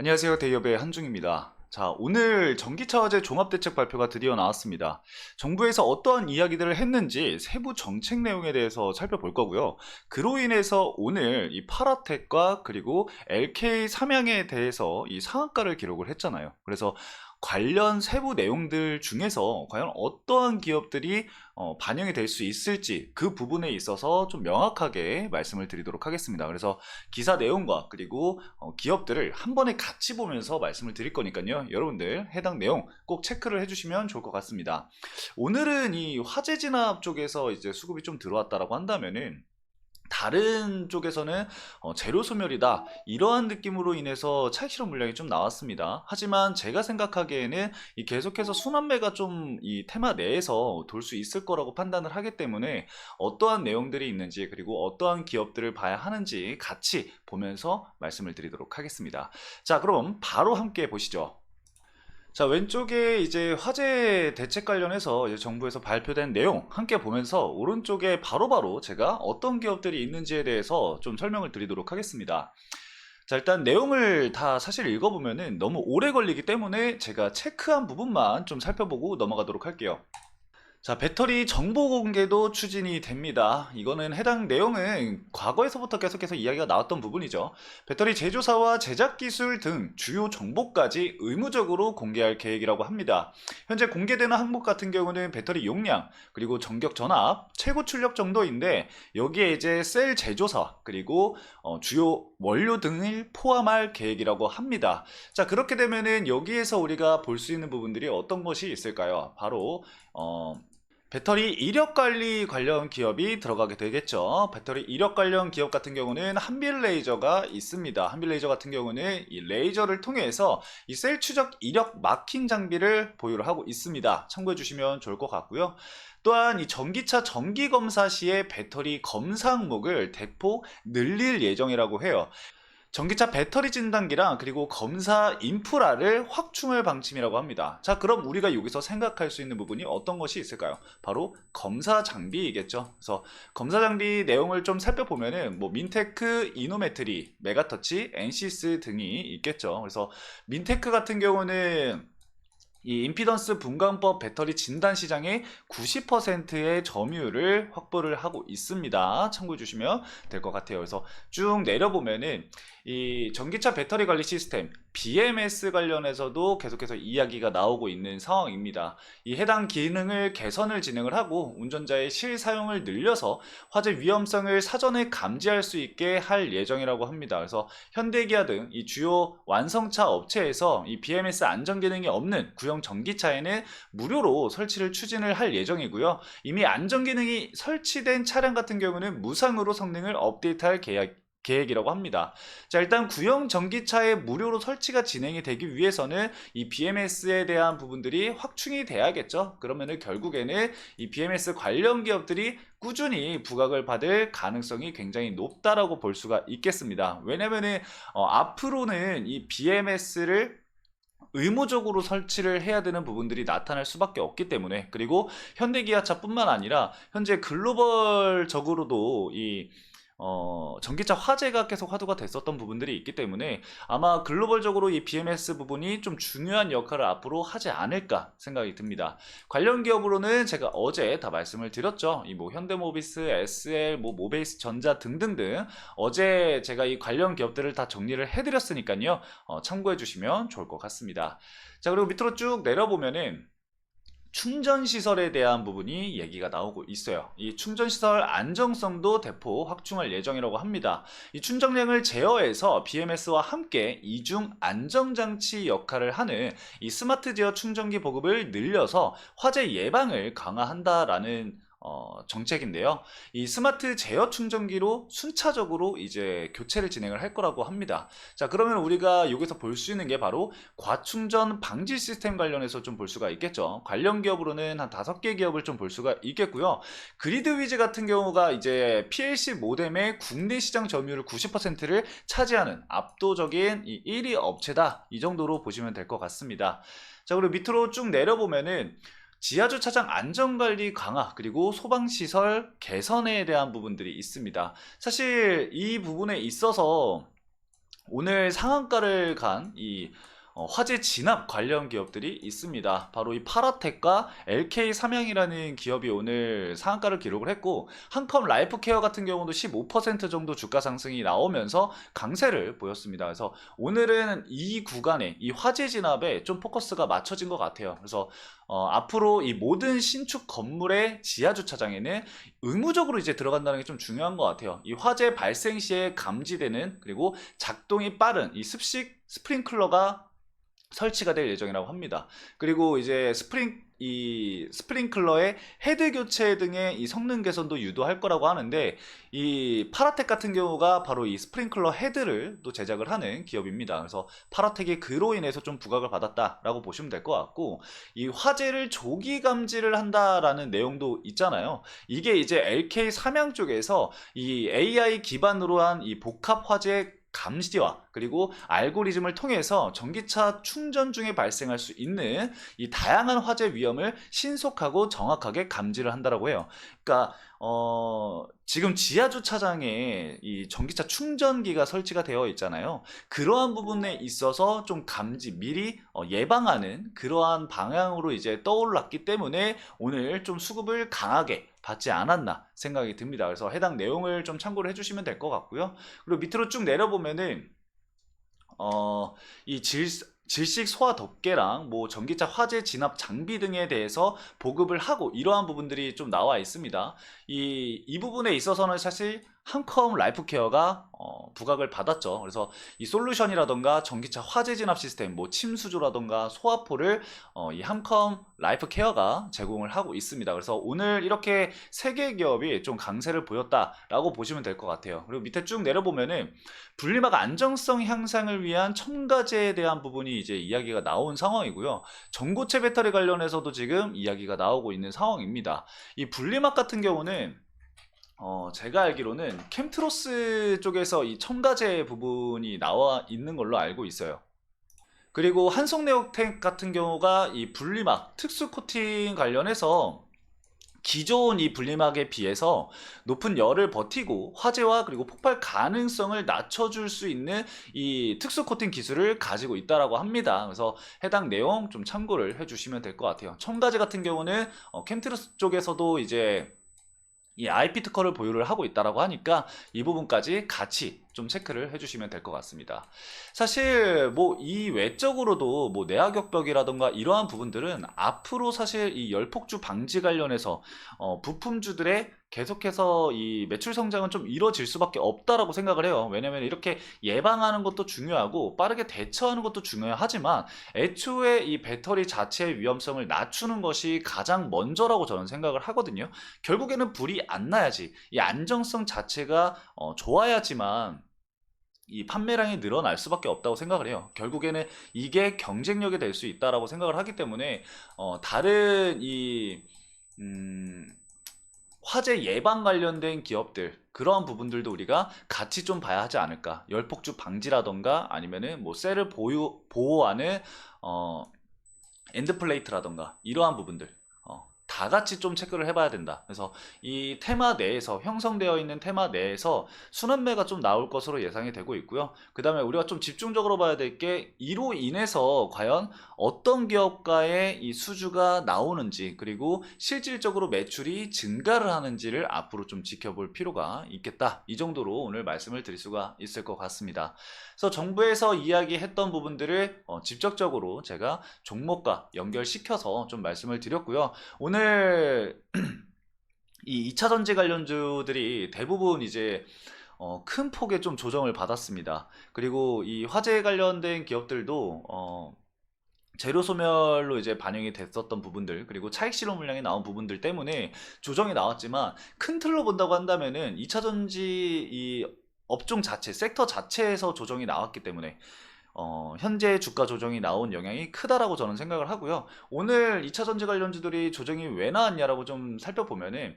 안녕하세요. 대기업의 한중입니다. 자, 오늘 전기차 화재 종합대책 발표가 드디어 나왔습니다. 정부에서 어떠한 이야기들을 했는지 세부 정책 내용에 대해서 살펴볼 거고요. 그로 인해서 오늘 이 파라텍과 그리고 LK 삼양에 대해서 이 상한가를 기록을 했잖아요. 그래서 관련 세부 내용들 중에서 과연 어떠한 기업들이 반영이 될 수 있을지 그 부분에 있어서 좀 명확하게 말씀을 드리도록 하겠습니다. 그래서 기사 내용과 그리고 기업들을 한 번에 같이 보면서 말씀을 드릴 거니까요. 여러분들 해당 내용 꼭 체크를 해주시면 좋을 것 같습니다. 오늘은 이 화재 진압 쪽에서 이제 수급이 좀 들어왔다라고 한다면은 다른 쪽에서는 재료 소멸이다 이러한 느낌으로 인해서 차익 실현 물량이 좀 나왔습니다. 하지만 제가 생각하기에는 이 계속해서 순환매가 좀 이 테마 내에서 돌 수 있을 거라고 판단을 하기 때문에 어떠한 내용들이 있는지 그리고 어떠한 기업들을 봐야 하는지 같이 보면서 말씀을 드리도록 하겠습니다. 자, 그럼 바로 함께 보시죠. 자, 왼쪽에 이제 화재 대책 관련해서 이제 정부에서 발표된 내용 함께 보면서 오른쪽에 바로바로 제가 어떤 기업들이 있는지에 대해서 좀 설명을 드리도록 하겠습니다. 자, 일단 내용을 다 사실 읽어보면은 너무 오래 걸리기 때문에 제가 체크한 부분만 좀 살펴보고 넘어가도록 할게요. 자, 배터리 정보 공개도 추진이 됩니다. 이거는 해당 내용은 과거에서부터 계속해서 이야기가 나왔던 부분이죠. 배터리 제조사와 제작 기술 등 주요 정보까지 의무적으로 공개할 계획이라고 합니다. 현재 공개되는 항목 같은 경우는 배터리 용량, 그리고 전격 전압, 최고 출력 정도인데 여기에 이제 셀 제조사, 그리고 주요 원료 등을 포함할 계획이라고 합니다. 자, 그렇게 되면은 여기에서 우리가 볼 수 있는 부분들이 어떤 것이 있을까요? 바로 배터리 이력 관리 관련 기업이 들어가게 되겠죠. 배터리 이력 관련 기업 같은 경우는 한빌레이저가 있습니다. 한빌레이저 같은 경우는 이 레이저를 통해서 이 셀 추적 이력 마킹 장비를 보유를 하고 있습니다. 참고해 주시면 좋을 것 같고요. 또한 이 전기차 정기 검사 시에 배터리 검사 항목을 대폭 늘릴 예정이라고 해요. 전기차 배터리 진단기랑 그리고 검사 인프라를 확충할 방침이라고 합니다. 자, 그럼 우리가 여기서 생각할 수 있는 부분이 어떤 것이 있을까요? 바로 검사 장비이겠죠. 그래서 검사 장비 내용을 좀 살펴보면은 뭐 민테크, 이노메트리, 메가터치, 엔시스 등이 있겠죠. 그래서 민테크 같은 경우는 이 임피던스 분광법 배터리 진단 시장의 90%의 점유율을 확보를 하고 있습니다. 참고해 주시면 될 것 같아요. 그래서 쭉 내려보면은 이 전기차 배터리 관리 시스템 BMS 관련해서도 계속해서 이야기가 나오고 있는 상황입니다. 이 해당 기능을 개선을 진행을 하고 운전자의 실사용을 늘려서 화재 위험성을 사전에 감지할 수 있게 할 예정이라고 합니다. 그래서 현대기아 등 이 주요 완성차 업체에서 이 BMS 안전 기능이 없는 구형 전기차에는 무료로 설치를 추진을 할 예정이고요. 이미 안전 기능이 설치된 차량 같은 경우는 무상으로 성능을 업데이트할 계획이라고 합니다. 자, 일단 구형 전기차에 무료로 설치가 진행이 되기 위해서는 이 BMS에 대한 부분들이 확충이 돼야겠죠. 그러면은 결국에는 이 BMS 관련 기업들이 꾸준히 부각을 받을 가능성이 굉장히 높다라고 볼 수가 있겠습니다. 왜냐면은 앞으로는 이 BMS를 의무적으로 설치를 해야 되는 부분들이 나타날 수밖에 없기 때문에, 그리고 현대기아차뿐만 아니라 현재 글로벌적으로도 이 전기차 화재가 계속 화두가 됐었던 부분들이 있기 때문에 아마 글로벌적으로 이 BMS 부분이 좀 중요한 역할을 앞으로 하지 않을까 생각이 듭니다. 관련 기업으로는 제가 어제 다 말씀을 드렸죠. 이 뭐 현대모비스, SL, 뭐 모베이스 전자 등등등 어제 제가 이 관련 기업들을 다 정리를 해드렸으니까요. 참고해 주시면 좋을 것 같습니다. 자, 그리고 밑으로 쭉 내려보면은 충전 시설에 대한 부분이 얘기가 나오고 있어요. 이 충전 시설 안정성도 대폭 확충할 예정이라고 합니다. 이 충전량을 제어해서 BMS와 함께 이중 안정장치 역할을 하는 이 스마트 제어 충전기 보급을 늘려서 화재 예방을 강화한다라는 정책인데요. 이 스마트 제어 충전기로 순차적으로 이제 교체를 진행을 할 거라고 합니다. 자, 그러면 우리가 여기서 볼 수 있는 게 바로 과충전 방지 시스템 관련해서 좀 볼 수가 있겠죠. 관련 기업으로는 한 5개 기업을 좀 볼 수가 있겠고요. 그리드 위즈 같은 경우가 이제 PLC 모뎀의 국내 시장 점유율 90%를 차지하는 압도적인 이 1위 업체다. 이 정도로 보시면 될 것 같습니다. 자, 그리고 밑으로 쭉 내려보면은 지하주차장 안전관리 강화 그리고 소방시설 개선에 대한 부분들이 있습니다. 사실 이 부분에 있어서 오늘 상한가를 간 이 화재 진압 관련 기업들이 있습니다. 바로 이 파라텍과 LK 삼양이라는 기업이 오늘 상한가를 기록을 했고, 한컴 라이프케어 같은 경우도 15% 정도 주가 상승이 나오면서 강세를 보였습니다. 그래서 오늘은 이 구간에 이 화재 진압에 좀 포커스가 맞춰진 것 같아요. 그래서 앞으로 이 모든 신축 건물의 지하 주차장에는 의무적으로 이제 들어간다는 게 좀 중요한 것 같아요. 이 화재 발생 시에 감지되는, 그리고 작동이 빠른 이 습식 스프링클러가 설치가 될 예정이라고 합니다. 그리고 이제 스프링클러의 헤드 교체 등의 이 성능 개선도 유도할 거라고 하는데, 이 파라텍 같은 경우가 바로 이 스프링클러 헤드를 또 제작을 하는 기업입니다. 그래서 파라텍이 그로 인해서 좀 부각을 받았다라고 보시면 될 것 같고, 이 화재를 조기 감지를 한다라는 내용도 있잖아요. 이게 이제 LK 삼양 쪽에서 이 AI 기반으로 한 이 복합 화재 감지와, 그리고 알고리즘을 통해서 전기차 충전 중에 발생할 수 있는 이 다양한 화재 위험을 신속하고 정확하게 감지를 한다라고 해요. 그러니까 지금 지하 주차장에 이 전기차 충전기가 설치가 되어 있잖아요. 그러한 부분에 있어서 좀 감지, 미리 예방하는 그러한 방향으로 이제 떠올랐기 때문에 오늘 좀 수급을 강하게 받지 않았나 생각이 듭니다. 그래서 해당 내용을 좀 참고를 해주시면 될 것 같고요. 그리고 밑으로 쭉 내려보면은 이 질식 소화 덮개랑 뭐 전기차 화재 진압 장비 등에 대해서 보급을 하고, 이러한 부분들이 좀 나와 있습니다. 이 부분에 있어서는 사실 한컴 라이프케어가 부각을 받았죠. 그래서 이 솔루션이라던가 전기차 화재 진압 시스템, 뭐 침수조라던가 소화포를 이 한컴 라이프케어가 제공을 하고 있습니다. 그래서 오늘 이렇게 세 개 기업이 좀 강세를 보였다라고 보시면 될 것 같아요. 그리고 밑에 쭉 내려보면은 분리막 안정성 향상을 위한 첨가제에 대한 부분이 이제 이야기가 나온 상황이고요. 전고체 배터리 관련해서도 지금 이야기가 나오고 있는 상황입니다. 이 분리막 같은 경우는 제가 알기로는 캠트로스 쪽에서 이 첨가제 부분이 나와 있는 걸로 알고 있어요. 그리고 한성네오텍 같은 경우가 이 분리막 특수 코팅 관련해서 기존 이 분리막에 비해서 높은 열을 버티고 화재와 그리고 폭발 가능성을 낮춰줄 수 있는 이 특수 코팅 기술을 가지고 있다라고 합니다. 그래서 해당 내용 좀 참고를 해주시면 될 것 같아요. 첨가제 같은 경우는 캠트로스 쪽에서도 이제 이 IP 특허를 보유를 하고 있다라고 하니까 이 부분까지 같이 좀 체크를 해주시면 될 것 같습니다. 사실 뭐 이 외적으로도 뭐 내화격벽이라던가 이러한 부분들은 앞으로 사실 이 열폭주 방지 관련해서 부품주들의 계속해서 이 매출 성장은 좀 이뤄질 수밖에 없다라고 생각을 해요. 왜냐면 이렇게 예방하는 것도 중요하고 빠르게 대처하는 것도 중요하지만, 애초에 이 배터리 자체의 위험성을 낮추는 것이 가장 먼저라고 저는 생각을 하거든요. 결국에는 불이 안 나야지, 이 안정성 자체가 좋아야지만 이 판매량이 늘어날 수밖에 없다고 생각을 해요. 결국에는 이게 경쟁력이 될 수 있다라고 생각을 하기 때문에 다른 이 화재 예방 관련된 기업들, 그러한 부분들도 우리가 같이 좀 봐야 하지 않을까. 열폭주 방지라던가 아니면은 뭐 셀을 보호하는 엔드플레이트라던가 이러한 부분들 다 같이 좀 체크를 해봐야 된다. 그래서 이 테마 내에서, 형성되어 있는 테마 내에서 순환매가 좀 나올 것으로 예상이 되고 있고요. 그 다음에 우리가 좀 집중적으로 봐야 될 게, 이로 인해서 과연 어떤 기업가의 이 수주가 나오는지, 그리고 실질적으로 매출이 증가를 하는지를 앞으로 좀 지켜볼 필요가 있겠다. 이 정도로 오늘 말씀을 드릴 수가 있을 것 같습니다. 그래서 정부에서 이야기했던 부분들을 직접적으로 제가 종목과 연결시켜서 좀 말씀을 드렸고요. 오늘 이 2차 전지 관련주들이 대부분 이제 큰 폭의 좀 조정을 받았습니다. 그리고 이 화재 관련된 기업들도 재료 소멸로 이제 반영이 됐었던 부분들, 그리고 차익 실현 물량이 나온 부분들 때문에 조정이 나왔지만, 큰 틀로 본다고 한다면은 2차 전지 이 업종 자체, 섹터 자체에서 조정이 나왔기 때문에 현재 주가 조정이 나온 영향이 크다라고 저는 생각을 하고요. 오늘 2차 전지 관련주들이 조정이 왜 나왔냐라고 좀 살펴보면은,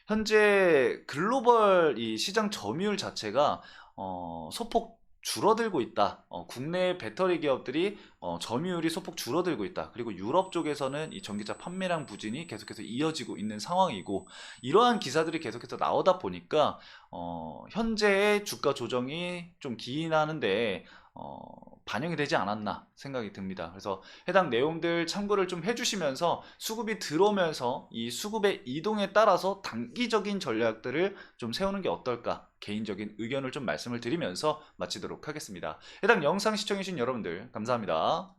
현재 글로벌 이 시장 점유율 자체가 소폭 줄어들고 있다. 국내 배터리 기업들이 점유율이 소폭 줄어들고 있다. 그리고 유럽 쪽에서는 이 전기차 판매량 부진이 계속해서 이어지고 있는 상황이고, 이러한 기사들이 계속해서 나오다 보니까 현재의 주가 조정이 좀 기인하는데 반영이 되지 않았나 생각이 듭니다. 그래서 해당 내용들 참고를 좀 해주시면서 수급이 들어오면서 이 수급의 이동에 따라서 단기적인 전략들을 좀 세우는 게 어떨까, 개인적인 의견을 좀 말씀을 드리면서 마치도록 하겠습니다. 해당 영상 시청해주신 여러분들 감사합니다.